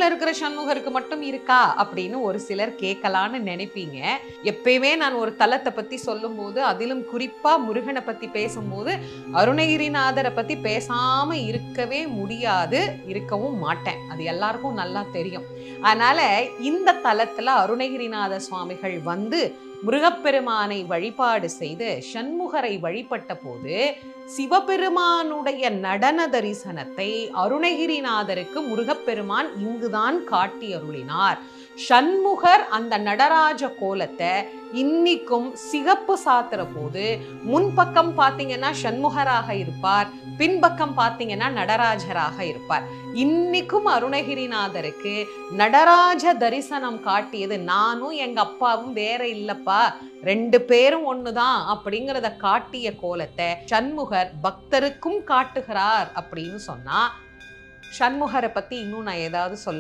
கோயில்ல இருக்கிற சண்முகருக்கு மட்டும் இருக்கா அப்படின்னு ஒரு சிலர் கேட்கலான்னு நினைப்பீங்க. எப்பயுமே நான் ஒரு தலத்தை பத்தி சொல்லும்போது, அதிலும் குறிப்பா முருகனை பத்தி பேசும்போது, அருணகிரிநாதரை பத்தி பேசாம இருக்கவே முடியாது, இருக்கவும் மாட்டேன். அது எல்லாருக்கும் நல்லா தெரியும். அதனால இந்த தலத்துல அருணகிரிநாத சுவாமிகள் வந்து முருகப்பெருமானை வழிபாடு செய்து சண்முகரை வழிபட்ட போது சிவபெருமானுடைய நடன தரிசனத்தை அருணகிரிநாதருக்கு முருகப்பெருமான் இங்குதான் காட்டி அருளினார். சண்முகர் அந்த நடராஜ கோலத்தை இன்னிக்கும் சிகப்பு சாத்துற போது முன்பக்கம் பார்த்தீங்கன்னா சண்முகராக இருப்பார், பின்பக்கம் பார்த்தீங்கன்னா நடராஜராக இருப்பார். இன்னிக்கும் அருணகிரிநாதருக்கு நடராஜ தரிசனம் காட்டியது நானும் எங்க அப்பாவும் வேற இல்லப்பா, 2 பேரும் ஒண்ணுதான் அப்படிங்கிறத காட்டிய கோலத்தை சண்முகர் பக்தருக்கும் காட்டுகிறார் அப்படின்னு சொன்னா, சண்முகரை பத்தி இன்னும் நான் ஏதாவது சொல்ல